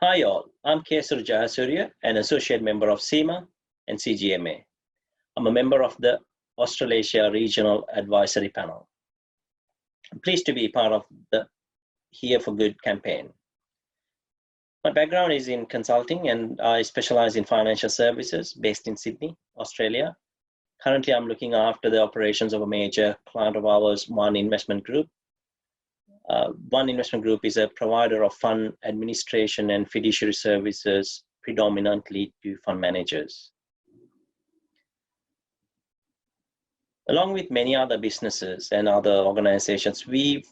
Hi all, I'm Kesara Jayasuriya, an associate member of CIMA and CGMA. I'm a member of the Australasia Regional Advisory Panel. I'm pleased to be part of the Here for Good campaign. My background is in consulting and I specialize in financial services based in Sydney, Australia. Currently, I'm looking after the operations of a major client of ours, One Investment Group. One Investment Group is a provider of fund administration and fiduciary services, predominantly to fund managers. Along with many other businesses and other organizations, we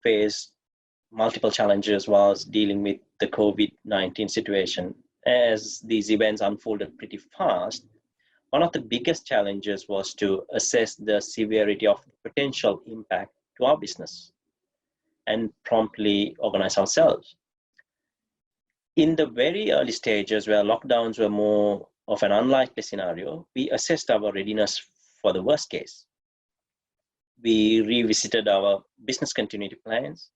faced multiple challenges whilst dealing with the COVID-19 situation. As these events unfolded pretty fast, one of the biggest challenges was to assess the severity of the potential impact to our business and promptly organize ourselves. In the very early stages where lockdowns were more of an unlikely scenario, we assessed our readiness for the worst case. We revisited our business continuity plans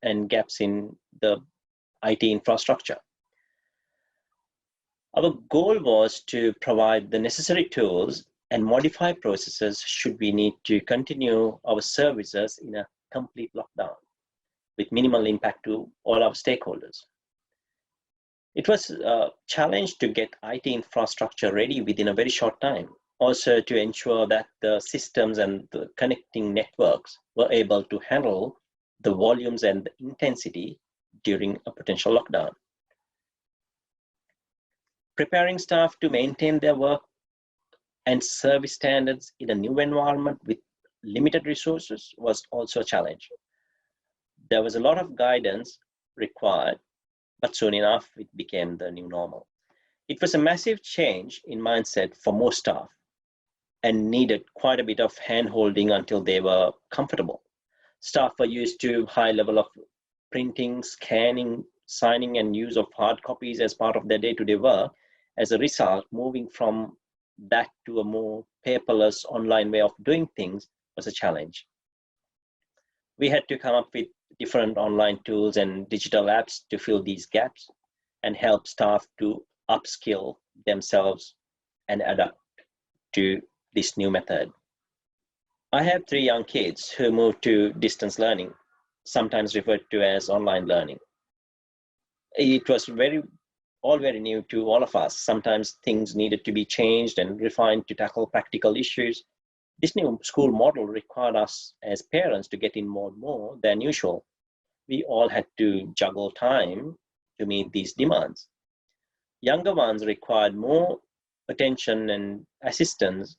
and gaps in the IT infrastructure. Our goal was to provide the necessary tools and modify processes should we need to continue our services in a complete lockdown with minimal impact to all our stakeholders. It was a challenge to get IT infrastructure ready within a very short time. Also to ensure that the systems and the connecting networks were able to handle the volumes and the intensity during a potential lockdown. Preparing staff to maintain their work and service standards in a new environment with limited resources was also a challenge. There was a lot of guidance required, but soon enough it became the new normal. It was a massive change in mindset for most staff and needed quite a bit of hand-holding until they were comfortable. Staff were used to high level of printing, scanning, signing and use of hard copies as part of their day-to-day work. As a result, moving from that to a more paperless online way of doing things was a challenge. We had to come up with different online tools and digital apps to fill these gaps and help staff to upskill themselves and adapt to this new method. I have 3 young kids who moved to distance learning, sometimes referred to as online learning. It was all very new to all of us. Sometimes things needed to be changed and refined to tackle practical issues. This new school model required us as parents to get in more than usual. We all had to juggle time to meet these demands. Younger ones required more attention and assistance,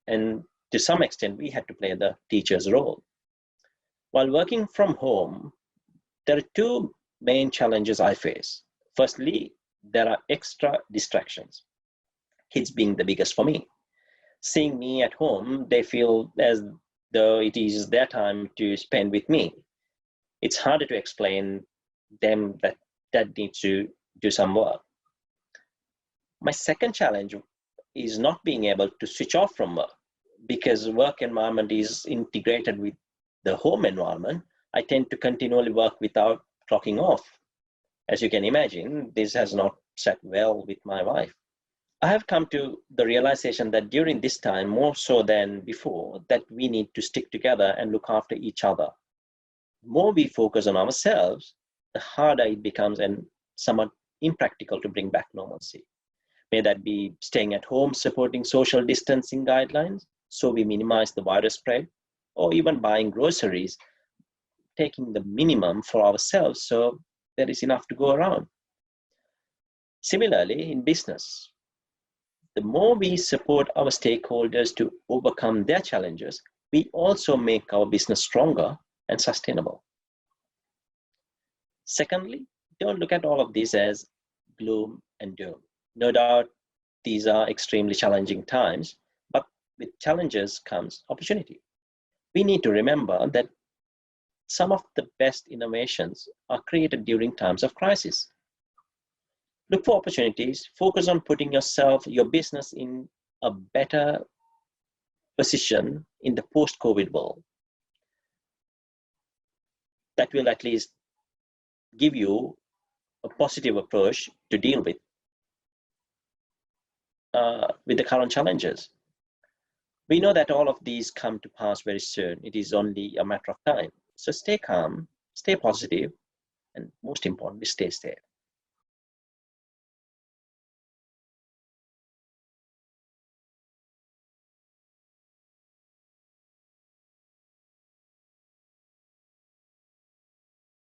and to some extent, we had to play the teacher's role. While working from home, there are 2 main challenges I face. Firstly, there are extra distractions, kids being the biggest for me. Seeing me at home, they feel as though it is their time to spend with me. It's harder to explain them that dad needs to do some work. My second challenge is not being able to switch off from work. Because work environment is integrated with the home environment, I tend to continually work without clocking off. As you can imagine, this has not sat well with my wife. I have come to the realization that during this time, more so than before, that we need to stick together and look after each other. The more we focus on ourselves, the harder it becomes and somewhat impractical to bring back normalcy. May that be staying at home, supporting social distancing guidelines, so we minimize the virus spread, or even buying groceries, taking the minimum for ourselves so there is enough to go around. Similarly, in business, the more we support our stakeholders to overcome their challenges, we also make our business stronger and sustainable. Secondly, don't look at all of this as gloom and doom. No doubt, these are extremely challenging times, but with challenges comes opportunity. We need to remember that some of the best innovations are created during times of crisis. Look for opportunities, focus on putting your business in a better position in the post-COVID world. That will at least give you a positive approach to deal with the current challenges. We know that all of these come to pass very soon. It is only a matter of time. So stay calm, stay positive, and most importantly, stay safe.